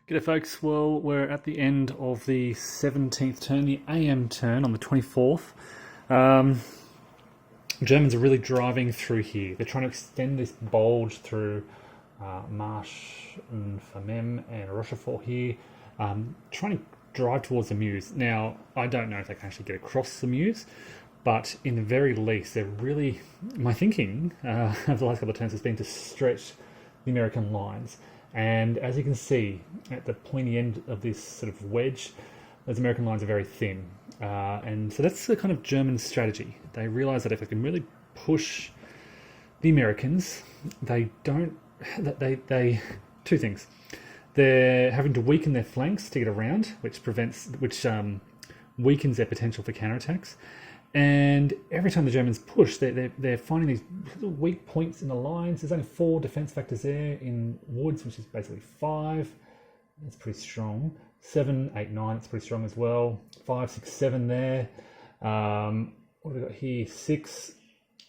G'day folks, well we're at the end of the 17th turn, the AM turn on the 24th. Germans are really driving through here. They're trying to extend this bulge through Marsh and Famem and Rochefort here, trying to drive towards the Meuse. Now, I don't know if they can actually get across the Meuse, but in the very least, they're really, my thinking over the last couple of turns has been to stretch the American lines. And as you can see, at the pointy end of this sort of wedge, those American lines are very thin. And so that's the kind of German strategy. They realize that if they can really push the Americans, they two things. They're having to weaken their flanks to get around, which weakens their potential for counterattacks. And every time the Germans push, they're finding these little weak points in the lines. There's only 4 defense factors there in Woods, which is basically 5. That's pretty strong. 7, 8, 9, that's pretty strong as well. 5, 6, 7 there. What have we got here? 6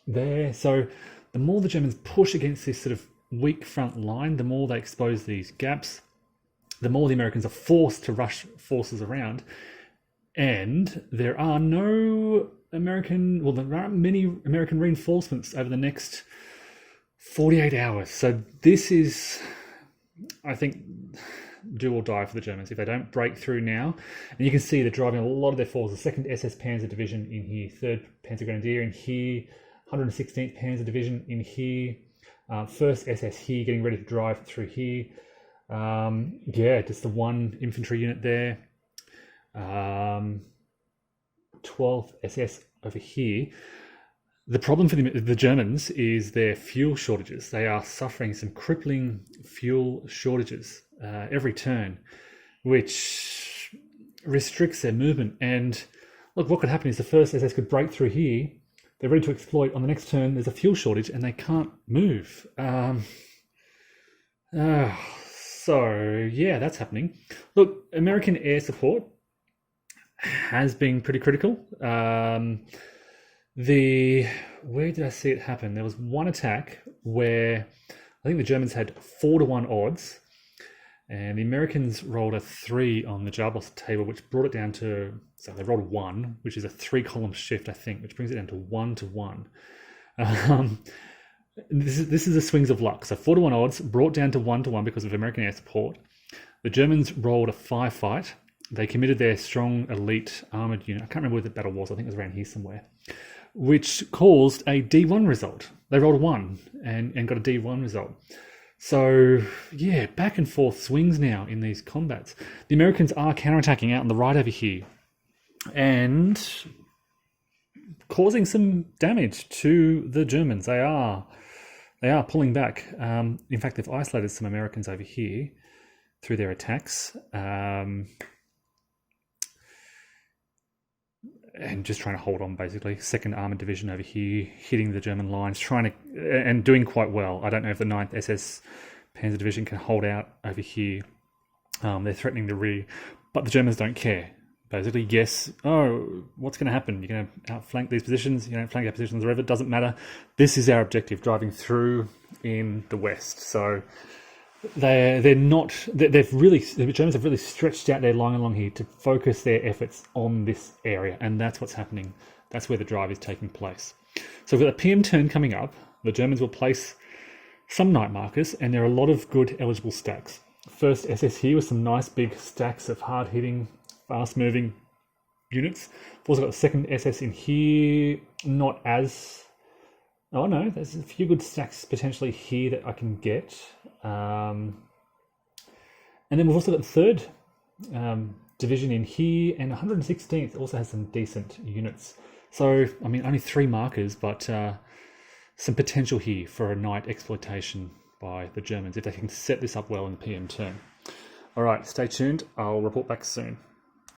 there. So the more the Germans push against this sort of weak front line, the more they expose these gaps, the more the Americans are forced to rush forces around. And there are no there aren't many American reinforcements over the next 48 hours. So this is, I think, do or die for the Germans if they don't break through now. And you can see they're driving a lot of their forces. The 2nd SS Panzer Division in here, 3rd Panzer Grenadier in here, 116th Panzer Division in here, 1st SS here, getting ready to drive through here. Just the 1 infantry unit there. 12th SS over here. The problem for the Germans is their fuel shortages. They are suffering some crippling fuel shortages every turn, which restricts their movement. And look, what could happen is the 1st SS could break through here. They're ready to exploit. On the next turn, there's a fuel shortage and they can't move. So, yeah, that's happening. Look, American air support has been pretty critical. Where did I see it happen? There was one attack where I think the Germans had 4-1 odds, and the Americans rolled a 3 on the Jarbos table, which brought it down to, so they rolled a 1, which is a 3-column shift, I think, which brings it down to 1-1. This is the swings of luck. So 4-1 odds brought down to 1-1 because of American air support. The Germans rolled a 5-fight. They committed their strong elite armoured unit. I can't remember where the battle was. I think it was around here somewhere, which caused a D1 result. They rolled a 1 and got a D1 result. So, yeah, back and forth swings now in these combats. The Americans are counterattacking out on the right over here and causing some damage to the Germans. They are pulling back. In fact, they've isolated some Americans over here through their attacks. And just trying to hold on, basically. 2nd Armoured Division over here, hitting the German lines, and doing quite well. I don't know if the 9th SS Panzer Division can hold out over here. They're threatening the rear, but the Germans don't care. Basically, yes, what's going to happen? You're going to outflank these positions, you don't flank our positions, whatever, it doesn't matter. This is our objective, driving through in the west. So the Germans have really stretched out their line along here to focus their efforts on this area, and that's what's happening. That's where the drive is taking place. So with a PM turn coming up, the Germans will place some night markers, and there are a lot of good eligible stacks. 1st SS here with some nice big stacks of hard-hitting, fast-moving units. I've also got the 2nd SS in here, not as... Oh no, there's a few good stacks potentially here that I can get. And then we've also got the 3rd Division in here, and 116th also has some decent units. So, I mean, only 3 markers, but some potential here for a night exploitation by the Germans if they can set this up well in the PM turn. All right, stay tuned. I'll report back soon.